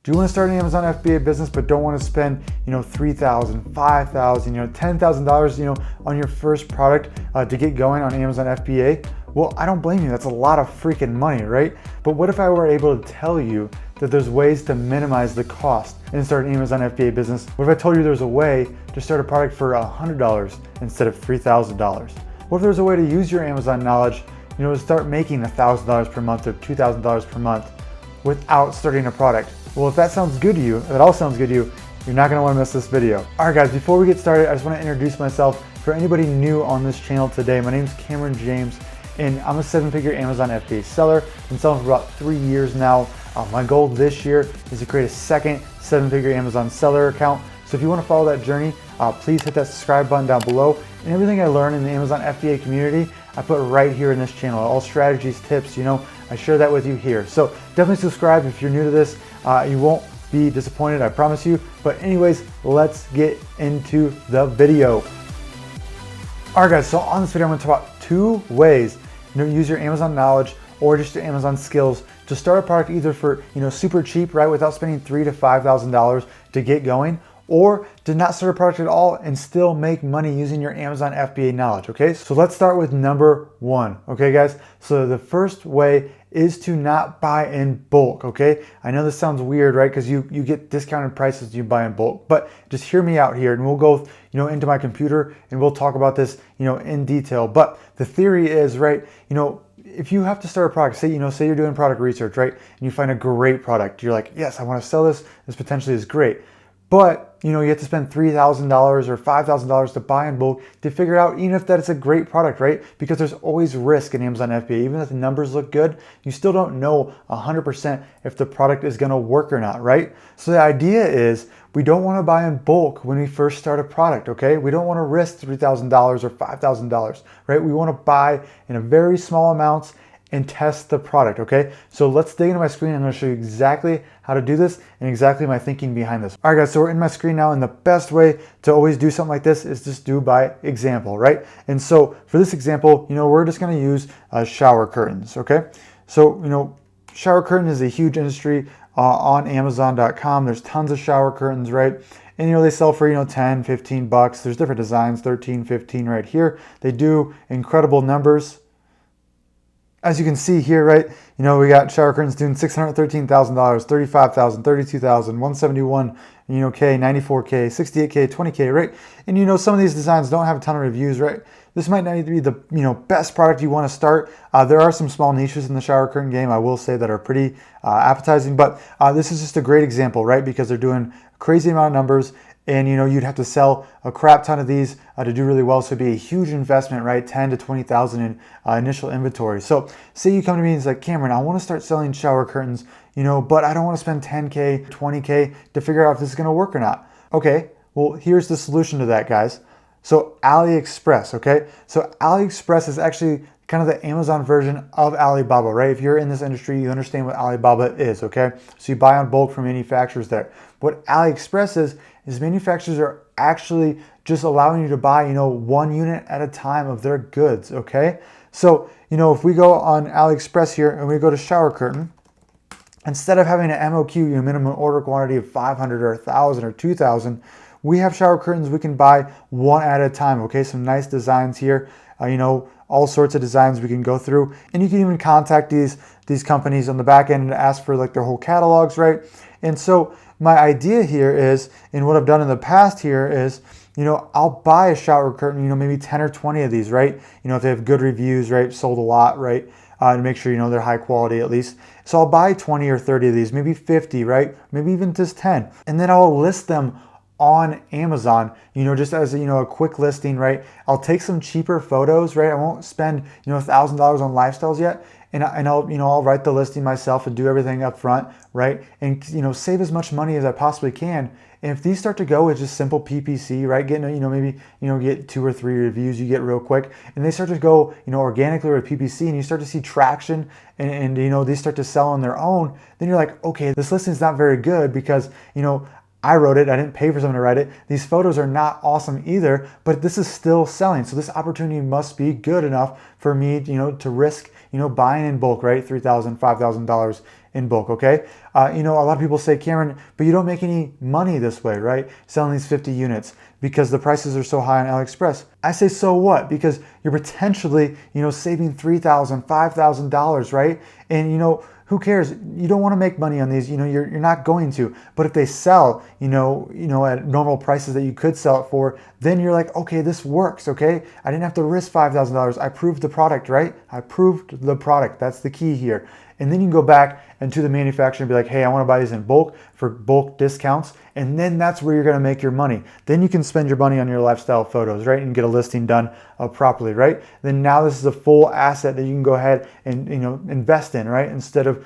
Do you want to start an Amazon FBA business but don't want to spend, $3,000, $5,000, $10,000, on your first product to get going on Amazon FBA? Well, I don't blame you. That's a lot of freaking money, right? But what if I were able to tell you that there's ways to minimize the cost and start an Amazon FBA business? What if I told you there's a way to start a product for $100 instead of $3,000? What if there's a way to use your Amazon knowledge, to start making $1,000 per month or $2,000 per month without starting a product? Well, if that sounds good to you, if it all sounds good to you, you're not gonna wanna miss this video. All right, guys, before we get started, I just wanna introduce myself. For anybody new on this channel today, my name's Cameron James, and I'm a 7-figure Amazon FBA seller. I've been selling for about 3 years now. My goal this year is to create a second 7-figure Amazon seller account. So if you wanna follow that journey, please hit that subscribe button down below. And everything I learn in the Amazon FBA community, I put right here in this channel. All strategies, tips, I share that with you here. So definitely subscribe if you're new to this. You won't be disappointed, I promise you. But anyways, let's get into the video. All right, guys, so on this video, I'm gonna talk about 2 ways use your Amazon knowledge or just your Amazon skills to start a product either for super cheap, right, without spending $3,000 to $5,000 to get going, or to not start a product at all and still make money using your Amazon FBA knowledge, okay? So let's start with number 1, okay, guys? So the first way is to not buy in bulk, okay? I know this sounds weird, right? Because you get discounted prices you buy in bulk, but just hear me out here and we'll go into my computer and we'll talk about this in detail. But the theory is, right, if you have to start a product, say you're doing product research, right, and you find a great product, you're like, yes, I want to sell this potentially is great. But you have to spend $3,000 or $5,000 to buy in bulk to figure out even if that is a great product, right? Because there's always risk in Amazon FBA. Even if the numbers look good, you still don't know 100% if the product is gonna work or not, right? So the idea is we don't wanna buy in bulk when we first start a product, okay? We don't wanna risk $3,000 or $5,000, right? We wanna buy in a very small amounts and test the product, okay? So let's dig into my screen. I'm gonna show you exactly how to do this and exactly my thinking behind this. All right, guys, so we're in my screen now, and the best way to always do something like this is just do by example, right? And so for this example, we're just gonna use shower curtains, okay? So, shower curtain is a huge industry on Amazon.com. There's tons of shower curtains, right? And they sell for 10, 15 bucks. There's different designs, 13, 15 right here. They do incredible numbers. As you can see here, right, we got shower curtains doing $613,000, $35,000, $32,000, $171, K, $94K, $68K, $20K, right? And some of these designs don't have a ton of reviews, right? This might not be the best product you want to start. There are some small niches in the shower curtain game, I will say, that are pretty appetizing, but this is just a great example, right? Because they're doing a crazy amount of numbers. And you'd have to sell a crap ton of these to do really well. So it'd be a huge investment, right? 10 to 20,000 in initial inventory. So say you come to me and it's like, Cameron, I want to start selling shower curtains, but I don't want to spend 10K, 20K to figure out if this is going to work or not. Okay, well, here's the solution to that, guys. So Aliexpress, okay? So Aliexpress is actually kind of the Amazon version of Alibaba, right? If you're in this industry, you understand what Alibaba is, okay? So you buy on bulk from manufacturers there. What Aliexpress is manufacturers are actually just allowing you to buy, 1 unit at a time of their goods, okay? So, if we go on Aliexpress here and we go to shower curtain, instead of having an MOQ, minimum order quantity of 500 or 1,000 or 2,000, we have shower curtains we can buy 1 at a time, okay? Some nice designs here, all sorts of designs we can go through. And you can even contact these companies on the back end and ask for like their whole catalogs, right? And so my idea here is, and what I've done in the past here is, I'll buy a shower curtain, maybe 10 or 20 of these, right? If they have good reviews, right? Sold a lot, right? To make sure, they're high quality at least. So I'll buy 20 or 30 of these, maybe 50, right? Maybe even just 10. And then I'll list them on Amazon, just as a quick listing, right? I'll take some cheaper photos, right? I won't spend, $1,000 on lifestyles yet. And I'll write the listing myself and do everything up front, right? And, save as much money as I possibly can. And if these start to go with just simple PPC, right? Getting, maybe, get 2 or 3 reviews you get real quick. And they start to go, organically with PPC and you start to see traction and these start to sell on their own. Then you're like, okay, this listing's not very good because, I wrote it, I didn't pay for someone to write it. These photos are not awesome either, but this is still selling. So this opportunity must be good enough for me, to risk, buying in bulk, right? $3,000, $5,000 in bulk, okay? A lot of people say, Cameron, but you don't make any money this way, right? Selling these 50 units because the prices are so high on Aliexpress. I say, so what? Because you're potentially, saving $3,000, $5,000, right? And, who cares? You don't want to make money on these. You're not going to. But if they sell, at normal prices that you could sell it for, then you're like, okay, this works. Okay, I didn't have to risk $5,000. I proved the product, right? I proved the product. That's the key here. And then you can go back and to the manufacturer and be like, hey, I want to buy these in bulk for bulk discounts. And then that's where you're going to make your money. Then you can spend your money on your lifestyle photos, right? And get a listing done properly, right? Then now this is a full asset that you can go ahead and, invest in, right? Instead of,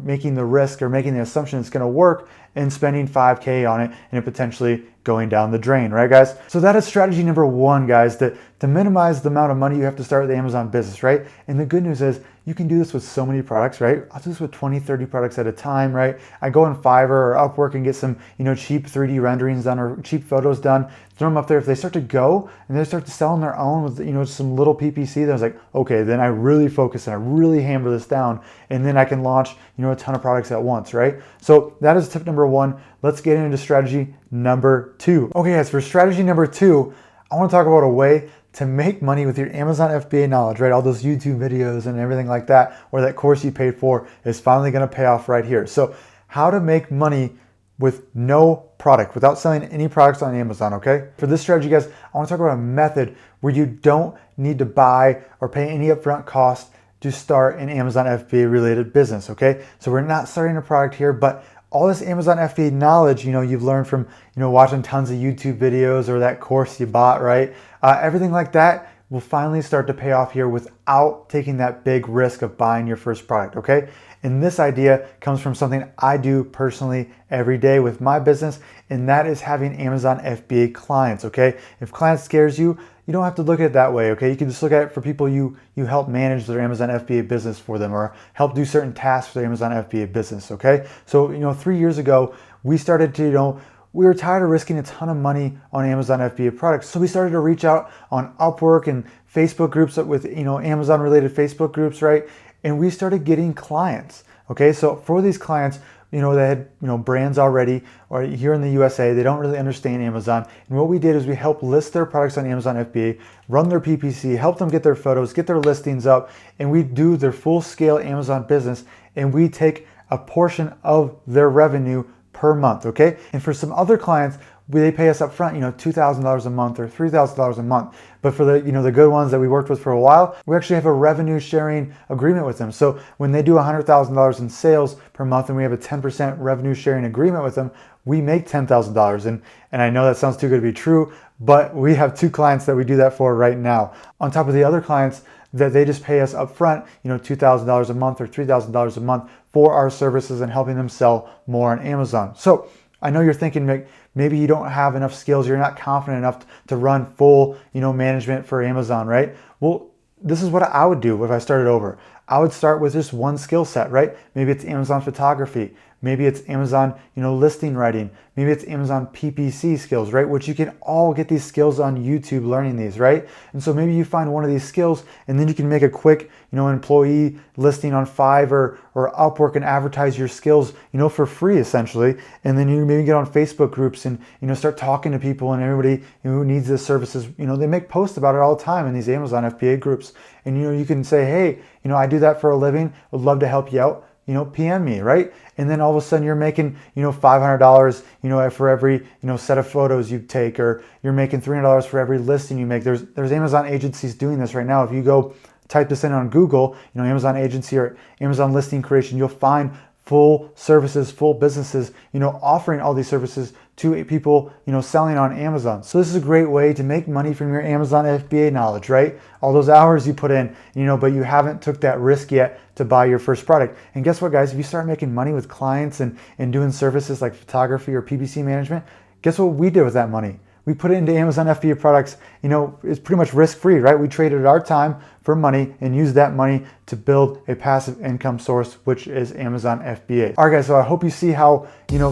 making the risk or making the assumption it's going to work and spending 5K on it and it potentially going down the drain, right, guys? So that is strategy number one, guys, to minimize the amount of money you have to start with the Amazon business, right? And the good news is you can do this with so many products, right? I'll do this with 20, 30 products at a time, right? I go on Fiverr or Upwork and get some, cheap 3D renderings done or cheap photos done, throw them up there. If they start to go and they start to sell on their own with, some little PPC, then I was like, okay, then I really focus and I really hammer this down and then I can launch, a ton of products at once, right? So that is tip number one. Let's get into strategy number two. Okay, guys, for strategy number two, I want to talk about a way to make money with your Amazon FBA knowledge, right? All those YouTube videos and everything like that, or that course you paid for is finally going to pay off right here. So how to make money with no product, without selling any products on Amazon, okay? For this strategy, guys, I want to talk about a method where you don't need to buy or pay any upfront cost to start an Amazon FBA related business, okay? So we're not starting a product here, but all this Amazon FBA knowledge, you've learned from, watching tons of YouTube videos or that course you bought, right? Everything like that will finally start to pay off here without taking that big risk of buying your first product, okay? And this idea comes from something I do personally every day with my business, and that is having Amazon FBA clients, okay? If client scares you, you don't have to look at it that way, okay? You can just look at it for people you help manage their Amazon FBA business for them or help do certain tasks for their Amazon FBA business, okay? So, 3 years ago, we started to, we were tired of risking a ton of money on Amazon FBA products. So we started to reach out on Upwork and Facebook groups with, Amazon related Facebook groups, right? And we started getting clients, okay? So for these clients, they had, brands already, or here in the USA, they don't really understand Amazon. And what we did is we helped list their products on Amazon FBA, run their PPC, help them get their photos, get their listings up, and we do their full scale Amazon business, and we take a portion of their revenue per month, okay? And for some other clients, they pay us up front, $2,000 a month or $3,000 a month. But for the, the good ones that we worked with for a while, we actually have a revenue sharing agreement with them. So when they do $100,000 in sales per month and we have a 10% revenue sharing agreement with them, we make $10,000. And I know that sounds too good to be true, but we have 2 clients that we do that for right now. On top of the other clients that they just pay us up front, $2,000 a month or $3,000 a month for our services and helping them sell more on Amazon. So I know you're thinking maybe you don't have enough skills, you're not confident enough to run full, management for Amazon, right? Well, this is what I would do if I started over. I would start with just one skill set, right? Maybe it's Amazon photography. Maybe it's Amazon, listing writing. Maybe it's Amazon PPC skills, right? Which you can all get these skills on YouTube learning these, right? And so maybe you find one of these skills and then you can make a quick, employee listing on Fiverr or Upwork and advertise your skills, for free essentially. And then you maybe get on Facebook groups and, start talking to people and everybody who needs this services. They make posts about it all the time in these Amazon FBA groups. And, you can say, hey, I do that for a living. Would love to help you out. PM me, right? And then all of a sudden you're making, $500, for every, set of photos you take, or you're making $300 for every listing you make. There's Amazon agencies doing this right now. If you go type this in on Google, Amazon agency or Amazon listing creation, you'll find full services, full businesses, offering all these services to people, selling on Amazon. So this is a great way to make money from your Amazon FBA knowledge, right? All those hours you put in, but you haven't took that risk yet to buy your first product. And guess what, guys? If you start making money with clients and doing services like photography or PPC management, guess what we did with that money? we put it into Amazon FBA products, it's pretty much risk-free, right? We traded our time for money and used that money to build a passive income source, which is Amazon FBA. All right, guys, so I hope you see how,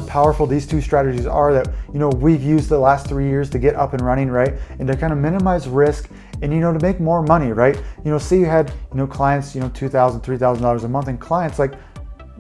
powerful these two strategies are that, we've used the last 3 years to get up and running, right? And to kind of minimize risk and, to make more money, right? Say you had, clients, $2,000, $3,000 a month, and clients, like,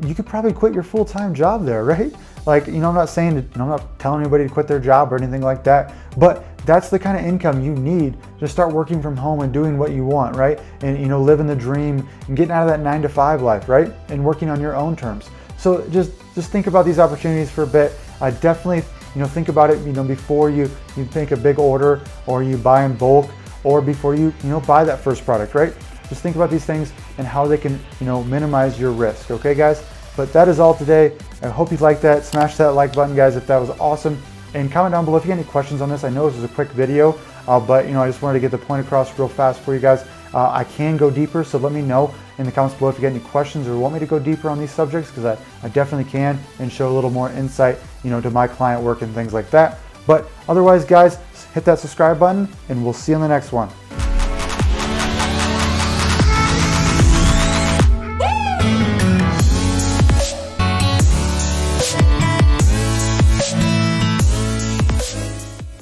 you could probably quit your full-time job there, right? Like, I'm not saying that, I'm not telling anybody to quit their job or anything like that, but that's the kind of income you need to start working from home and doing what you want, right? And, living the dream and getting out of that 9-to-5 life, right? And working on your own terms. So just think about these opportunities for a bit. Definitely, think about it, before you make a big order or you buy in bulk or before you, buy that first product, right? Just think about these things and how they can, minimize your risk. Okay, guys? But that is all today. I hope you liked that. Smash that like button, guys, if that was awesome. And comment down below if you got any questions on this. I know this was a quick video, but I just wanted to get the point across real fast for you guys. I can go deeper, so let me know in the comments below if you got any questions or want me to go deeper on these subjects, because I definitely can, and show a little more insight, to my client work and things like that. But otherwise, guys, hit that subscribe button, and we'll see you on the next one.